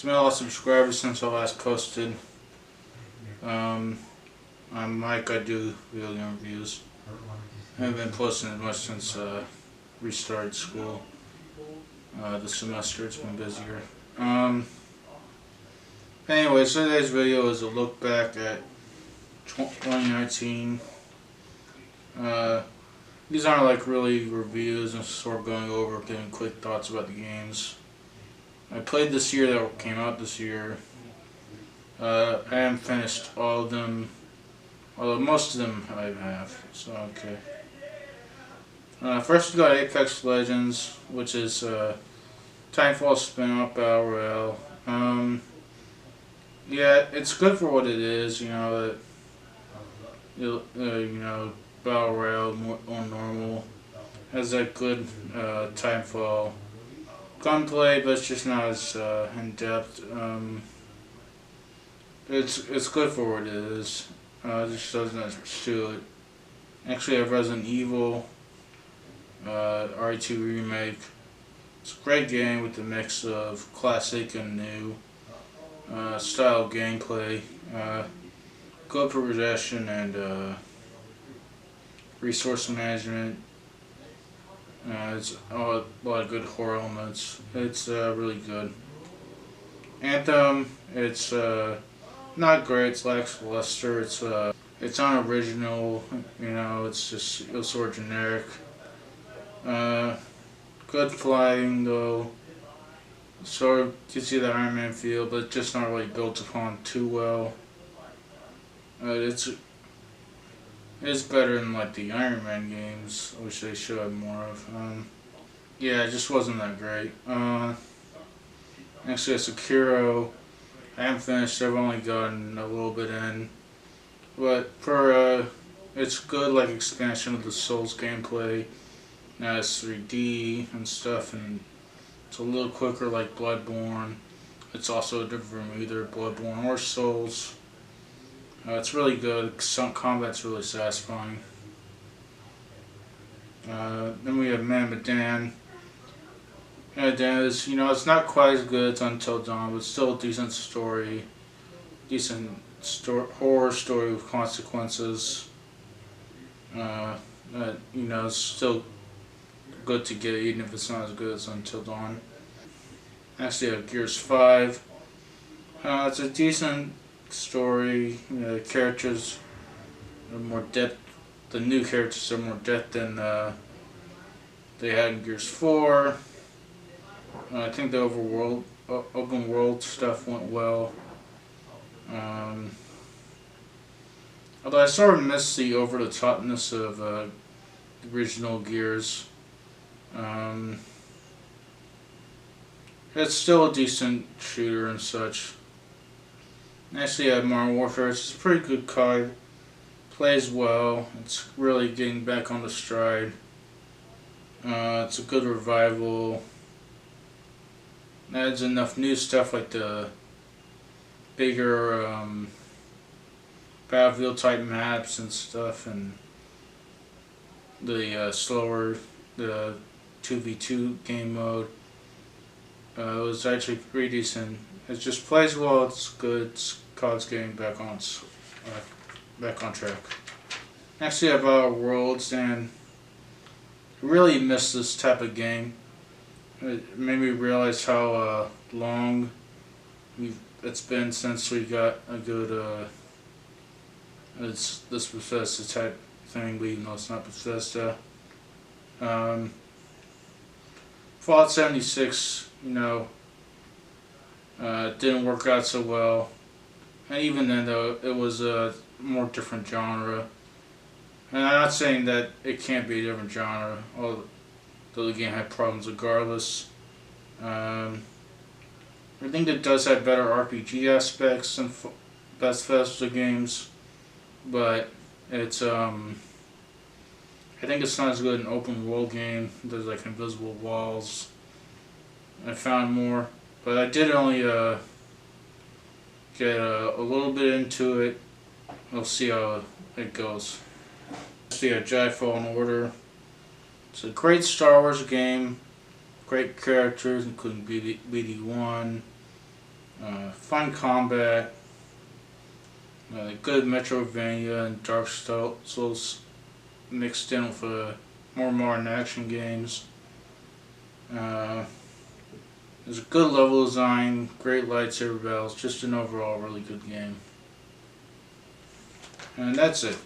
It's been a lot of subscribers since I last posted. On Mike, I do video game reviews. I haven't been posting as much since restarted school. The semester, it's been busier. Anyway, so today's video is a look back at 2019. These aren't like really reviews, and sort of going over, giving quick thoughts about the games I played this year that came out this year. I haven't finished all of them, although most of them I have, so okay. First we got Apex Legends, which is Titanfall spin-off Battle Royale. Yeah, it's good for what it is, Battle Royale more normal. Has that good Titanfall gunplay, but it's just not as in depth. It's good for what it is. It just doesn't do it. Actually, I have Resident Evil, RE2 Remake. It's a great game with a mix of classic and new style gameplay. Good progression and resource management. It's a lot of good horror elements. It's really good. Anthem, it's not great. It's lackluster. It's unoriginal. It was sort of generic. Good flying though. Sort of you see the Iron Man feel, but just not really built upon too well. It's better than like the Iron Man games, which they should have more of. Yeah, it just wasn't that great. Actually, Sekiro, I haven't finished. I've only gotten a little bit in, but it's good like expansion of the Souls gameplay. Now it's 3D and stuff, and it's a little quicker like Bloodborne. It's also different from either Bloodborne or Souls. It's really good. Some combat's really satisfying. Then we have Medan. Medan is, it's not quite as good as Until Dawn, but still a decent story. Horror story with consequences. It's still good to get, even if it's not as good as Until Dawn. Actually, I have Gears 5. It's a decent story. The characters are more depth. The new characters are more depth than they had in Gears 4. I think the open world stuff went well. Although I sort of miss the over the topness of the original Gears. It's still a decent shooter and such. Actually, I have Modern Warfare. It's a pretty good card. Plays well. It's really getting back on the stride. It's a good revival. Adds enough new stuff like the bigger battlefield type maps and stuff, and the slower the 2v2 game mode. It was actually pretty decent. It just plays well. It's good. COD's getting back on track. Actually, I have Worlds, and I really miss this type of game. It made me realize how long it's been since we got a good this Bethesda type thing, even though it's not Bethesda. Fallout 76, didn't work out so well. And even then, though, it was a more different genre. And I'm not saying that it can't be a different genre, although the game had problems regardless. I think it does have better RPG aspects than Bethesda games, but it's I think it's not as good an open world game. There's like invisible walls. I found more, but I did only get a little bit into it. We'll see how it goes. See a Jedi Fallen Order. It's a great Star Wars game. Great characters, including BD1. Fun combat, good Metroidvania and Dark Souls mixed in with more modern action games. There's a good level design, great lightsaber battles, just an overall really good game. And that's it.